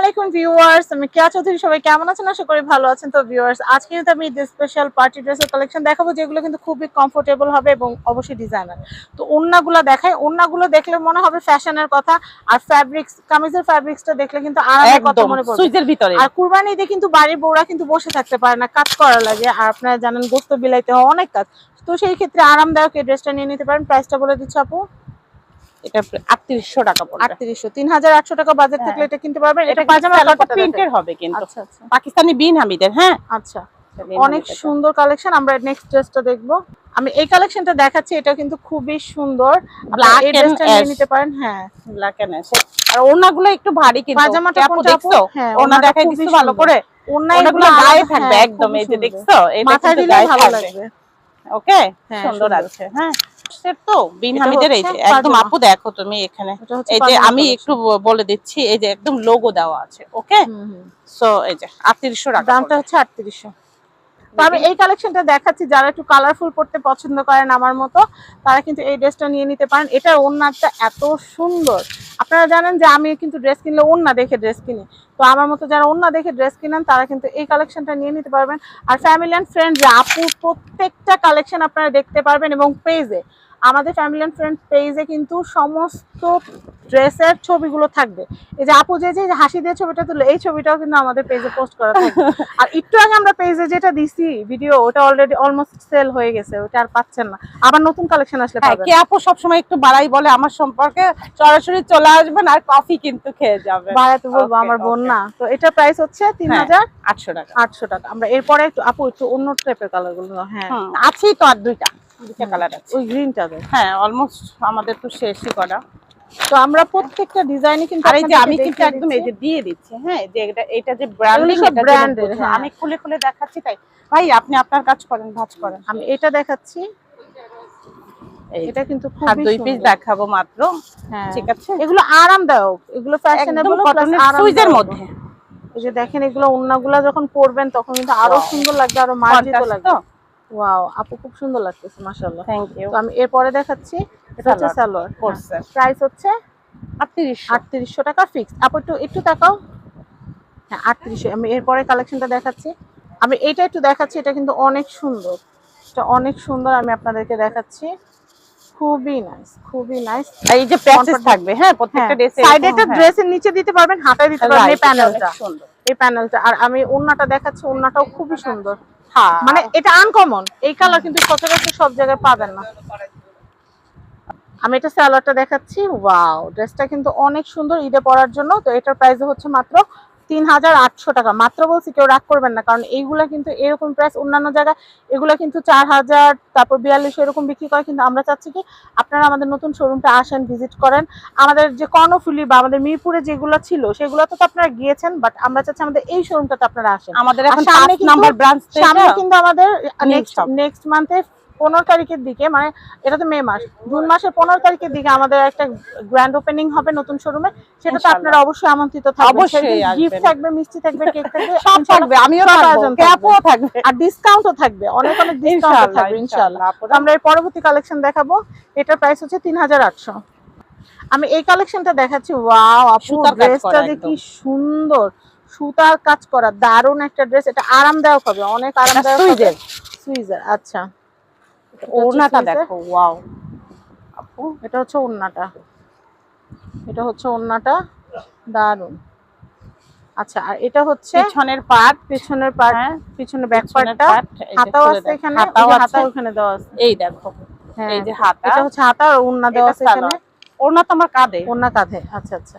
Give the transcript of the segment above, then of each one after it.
আলাইকুম ভিউয়ার্স, আমি কেয়া চৌধুরী। সবাই কেমন আছেন? আশা করি ভালো আছেন। তো ভিউয়ার্স, আজকে কিন্তু আমি স্পেশাল পার্টি ড্রেসের কালেকশন দেখাবো, যেগুলো কিন্তু খুবই কমফোর্টেবল হবে এবং অবশ্যই ডিজাইনার। তো ওড়নাগুলো দেখাই, ওড়নাগুলো দেখলে মনে হবে ফ্যাশনের কথা, আর ফ্যাব্রিক্স, কামিজের ফ্যাব্রিক্সটা দেখলে কিন্তু আরামের কথা মনে পড়বে সুইজের ভিতরে। আর কুরবানি ঈদে কিন্তু বাড়ির বউরা কিন্তু বসে থাকতে পারে না, কাজ করা লাগে, আর আপনারা জানেন গোস্ত বিলাইতে হয়, অনেক কাজ। তো সেই ক্ষেত্রে আরামদায়ক এই ড্রেসটা নিয়ে নিতে পারেন। প্রাইসটা বলে দিচ্ছি আপু, এটা 3800 টাকা পড়বে। 3800, 3800 টাকা বাজেট থাকলে এটা কিনতে পারবেন। এটা পাজামা প্রিন্টের হবে কিন্তু। আচ্ছা আচ্ছা, পাকিস্তানি বিন হামিদের। হ্যাঁ আচ্ছা, অনেক সুন্দর কালেকশন। আমরা নেক্সট ড্রেসটা দেখবো। আমি এই কালেকশনটা দেখাচ্ছি, এটা কিন্তু খুবই সুন্দর, ব্ল্যাক এই ড্রেসটা নিয়ে নিতে পারেন। হ্যাঁ, ব্ল্যাক এন্ড অ্যাশ। আর ওড়নাগুলো একটু ভারী কিন্তু। পাজামাটা কোনটা দেখছো? হ্যাঁ, ওড়না দেখাই দিচ্ছি ভালো করে। ওড়নাগুলো গায়ে থাকবে একদম, এই যে দেখছো, এটা মাথায় দিলে ভালো লাগবে। ওকে, সুন্দর আছে। হ্যাঁ, সেট তো বিন হামিদের। এই যে একদম আপু দেখো তুমি এখানে, এই যে আমি একটু বলে দিচ্ছি, এই যে একদম লোগো দেওয়া আছে। ওকে, সো এই যে 3800 টাকা, দামটা হচ্ছে 3800। তো আমি এই কালেকশনটা দেখাচ্ছি, যারা একটু কালারফুল পড়তে পছন্দ করেন আমার মতো, তারা কিন্তু এই ড্রেসটা নিয়ে নিতে পারেন। এটার ওড়নাটা এত সুন্দর। আপনারা জানেন যে আমি কিন্তু ড্রেস কিনলে ওড়না দেখে ড্রেস কিনি, তো আমার মতো যারা ওড়না দেখে ড্রেস কিনেন তারা কিন্তু এই কালেকশনটা নিয়ে নিতে পারবেন। আর ফ্যামিলি অ্যান্ড ফ্রেন্ডস, আপুর প্রত্যেকটা কালেকশন আপনারা দেখতে পারবেন, এবং পেজে, আমাদের ফ্যামিলি অ্যান্ড ফ্রেন্ডস পেজে কিন্তু সমস্ত ড্রেসের ছবিগুলো থাকবে। এই যে আপু যে হাসি দিয়ে ছবিটা তুললো, এই ছবিটাও কিন্তু আমাদের পেজে পোস্ট করা থাকবে। আর একটু আগে আমরা পেজে যেটা দিছি ভিডিও, ওটা অলরেডি অলমোস্ট সেল হয়ে গেছে, ওটা আর পাচ্ছেন না। আবার নতুন কালেকশন আসলে পাবেন। কে আপু সবসময় একটু বাড়াই বলে আমার সম্পর্কে, সরাসরি চলে আসবেন আর কফি কিন্তু খেয়ে যাবেন। বাড়াতে বলবো, আমার বোন না। তো এটা প্রাইস হচ্ছে 3800 টাকা। 800 টাকা। আমরা এরপরে একটু আপু একটু অন্য টাইপের কালার গুলো। হ্যাঁ, আছেই তো আর দুইটা কালার আছে। ওই গ্রিনটা দেন। হ্যাঁ, অলমোস্ট আমাদের তো শেষই করা। তো আমরা প্রত্যেকটা ডিজাইনই কিন্তু, আর এই যে আমি কিন্তু একদম এই যে দিয়ে দিচ্ছি। হ্যাঁ, যে এটা যে ব্র্যান্ডিং, এটা ব্র্যান্ডের। আমি খুলে খুলে দেখাচ্ছি, তাই ভাই আপনি আপনার কাজ করেন, ভাঁজ করেন। আমি এটা দেখাচ্ছি, এটা কিন্তু আর খুবই দুই পিস দেখাবো মাত্র। হ্যাঁ, ঠিক আছে, এগুলো আরামদায়ক, এগুলো ফ্যাশনেবল প্লাস সুইজের মধ্যে। এই যে দেখেন, এগুলো ওড়নাগুলা যখন পরবেন তখন কিন্তু আরো সুন্দর লাগবে, আরো মার্জিত লাগবে। ওয়াও, আপু খুব সুন্দর লাগতেছে, মাশাআল্লাহ। Thank you. তো আমি এরপরে দেখাচ্ছি, এটা হচ্ছে সালোয়ার কোর্স। প্রাইস হচ্ছে 3800 টাকা ফিক্স। আপু একটু তাকাও। হ্যাঁ, 3800। আমি এরপরে কালেকশনটা দেখাচ্ছি। আমি এটা একটু দেখাচ্ছি, এটা কিন্তু অনেক সুন্দর, এটা অনেক সুন্দর। আমি আপনাদেরকে দেখাচ্ছি, খুবই নাইস, খুবই নাইস। এই যে প্যাচেস থাকবে। হ্যাঁ, প্রত্যেকটা ড্রেসে সাইডে একটা ড্রেসের নিচে দিতে পারবেন, হাতায় দিতে পারবেন। এই প্যানেলটা, এই প্যানেলটা। আর আমি ওড়নাটা দেখাচ্ছি, ওড়নাটাও খুবই সুন্দর। হ্যাঁ, মানে এটা আনকমন, এই কালার কিন্তু সচরাচর সব জায়গায় পাবেন না। আমি এটা সালোয়ারটা দেখাচ্ছি। ওয়াও, ড্রেসটা কিন্তু অনেক সুন্দর ঈদে পরার জন্য। তো এটার প্রাইস হচ্ছে মাত্র 3800 টাকা। মাত্র বলছি, কেউ রাগ করবেন না, কারণ এইগুলা কিন্তু এরকম প্রাইস অন্যান্য জায়গায় এগুলা কিন্তু 4000, তারপর 4200 এরকম বিক্রি করে। কিন্তু আমরা চাচ্ছি কি, আপনারা আমাদের নতুন শোরুমটা আসেন, ভিজিট করেন। আমাদের যে কর্ণফুলি বা আমাদের মিরপুরে যেগুলো ছিল সেগুলো তো আপনারা গিয়েছেন, বাট আমরা চাচ্ছি আমাদের এই শোরুমটাতে আপনারা আসেন। আমাদের এখন 5 নাম্বার ব্রাঞ্চ, সামনে কিন্তু আমাদের নেক্সট মান্থে 15 তারিখের দিকে, মানে এটা তো মে মাস, জুন মাসের 15 তারিখের দিকে আমাদের একটা গ্র্যান্ড ওপেনিং হবে নতুন শোরুমে। সেটা তো আপনারা অবশ্যই আমন্ত্রিত থাকবেন। অবশ্যই গিফট থাকবে, মিষ্টি থাকবে, কেক থাকবে, সব থাকবে। আমিও থাকবো, ক্যাপও থাকবে, আর ডিসকাউন্টও থাকবে, অনেক অনেক ডিসকাউন্ট থাকবে ইনশাআল্লাহ। আমরা এই পরবর্তী কালেকশন দেখাবো, এটার প্রাইস হচ্ছে 3800। আমি এই কালেকশনটা দেখাচ্ছি। ওয়াও আপু, ড্রেসটা যে কি সুন্দর, সুতার কাজ করা, দারুণ একটা ড্রেস। এটা আরামদায়ক হবে, অনেক আরামদায়ক হবে। সুইজার। আচ্ছা, ওড়নাটা দেখো। ওয়াও আপু, এটা হচ্ছে ওড়নাটা, এটা হচ্ছে ওড়নাটা, দারুন। আচ্ছা, আর এটা হচ্ছে পিছনের পার্ট, পিছনে ব্যাক পার্টটা, হাতাও আছে এখানে, হাতা ওখানে দেওয়া আছে। এই দেখো, এই যে হাতা, এটা হচ্ছে হাতা, আর ওড়না দেওয়া আছে এখানে। ওড়না তো আমার কাঁধে, ওড়না কাঁধে। আচ্ছা আচ্ছা,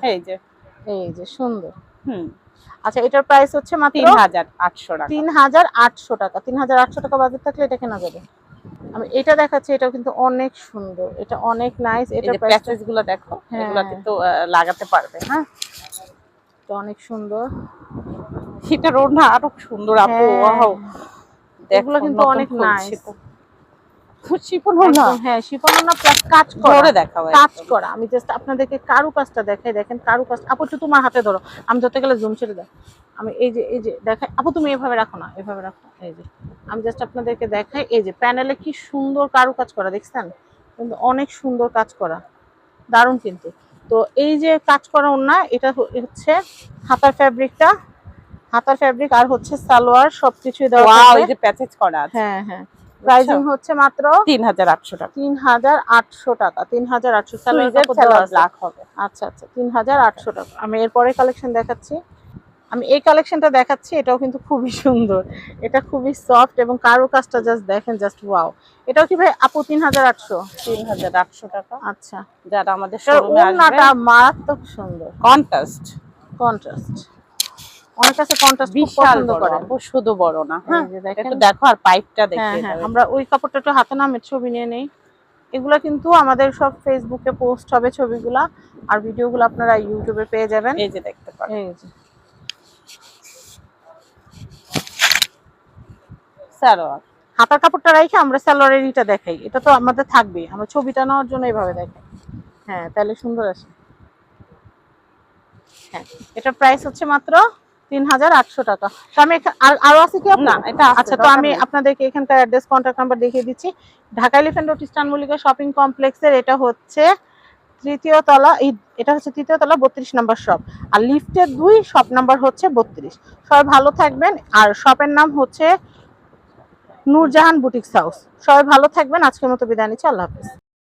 এই যে সুন্দর। আচ্ছা, এটার প্রাইস হচ্ছে মাত্র 3800 টাকা। 3800 টাকা। 3800 টাকা বাজেট থাকলে এটা কেনা যাবে। আমি এটা দেখাচ্ছি, এটাও কিন্তু অনেক সুন্দর, এটা অনেক নাইস। এটা প্যাচেস গুলো দেখো, এগুলো কিন্তু লাগাতে পারবে। হ্যাঁ, তো অনেক সুন্দর। এটা ওড়না আরো সুন্দর আপু। ওয়াও, এগুলো কিন্তু অনেক নাইস। শিফন ওড়না। হ্যাঁ, শিফন ওড়না প্লাস কাজ করা, কাজ করা। আমি জাস্ট আপনাদেরকে কারুকাজটা দেখাই। দেখেন কারুকাজ। আপু একটু তোমার হাতে ধরো, আমি ধরতে গেলে জুম ছেড়ে দেয়। আমি এই যে দেখাই। আপু তুমি এভাবে রাখো না, এভাবে রাখো। এই যে আমি জাস্ট আপনাদেরকে দেখাই, এই যে প্যানেলে কি সুন্দর কারুকাজ করা, দেখছেন? কিন্তু অনেক সুন্দর কাজ করা, দারুণ। কিন্তু তো এই যে কাজ করা ওড়না, এটা হচ্ছে হাতার ফ্যাব্রিকটা, হাতার ফ্যাব্রিক আর হচ্ছে সালোয়ার সবকিছু দেওয়া ওয়াও, থাকবে। এই যে প্যাচেজ করা আছে। হ্যাঁ হ্যাঁ, প্রাইসিং হচ্ছে মাত্র 3800 টাকা। 3800 টাকা। 3800 সুইজের সালোয়ার সালোয়ার ব্ল্যাক হবে। আচ্ছা আচ্ছা, 3800 টাকা। আমি এরপরে কালেকশন দেখাচ্ছি, আমি এই কালেকশনটা দেখাচ্ছি, এটাও কিন্তু খুবই সুন্দর, এটা খুবই সফট এবং কারো কাজটা জাস্ট দেখেন, জাস্ট ওয়াও। এটাও কি ভাই আপু 3800? 3800 টাকা। আচ্ছা, যারা আমাদের শোরুমে আসবে, ওড়নাটা মারাত্মক সুন্দর, কন্ট্রাস্ট, কন্ট্রাস্ট, অনেক কাছে কন্ট্রাস্ট খুব বিশাল পছন্দ বড় করে। আপু, শুধু বড় না। হ্যাঁ, এই যে দেখেন। একটু দেখো আর পাইপটা হ্যাঁ দেখিয়ে হ্যাঁ, দাও। আমরা ওই কাপড়টা একটু হাতে নামের ছবি নিয়ে নেই। এগুলা কিন্তু আমাদের সব ফেসবুকে পোস্ট হবে ছবিগুলা, আর ভিডিওগুলো আপনারা ইউটিউবে পেয়ে যাবেন। এই যে দেখতে পারো, এই যে সালোয়ার। হাতার কাপড়টা রেখে আমরা সালোয়ারের ইটা দেখাই, এটা তো আমাদের থাকবে, আমরা ছবিটা নেওয়ার জন্য এইভাবে দেখাই। হ্যাঁ, তাহলে সুন্দর আসে। হ্যাঁ, এটার প্রাইস হচ্ছে মাত্র 3800 টাকা। তো আমি আরো আছে কি না, এটা আছে, আচ্ছা, তো দরকার আমি নেই। আপনাদেরকে এখানকার অ্যাড্রেস, কন্ট্যাক্ট নাম্বার দেখিয়ে দিচ্ছি। Dhaka elephant road eastern Mallika shopping কমপ্লেক্সের, এটা হচ্ছে তৃতীয় তলা, এটা হচ্ছে তৃতীয় তলা 32 নম্বর শপ, আর লিফটের 2, শপ নাম্বার হচ্ছে 32। সবাই ভালো থাকবেন, আর শপের নাম হচ্ছে নূরজাহান বুটিক্স হাউস। সবাই ভালো থাকবেন, আজকের মতো বিদায় নিচ্ছি, আল্লাহ হাফেজ।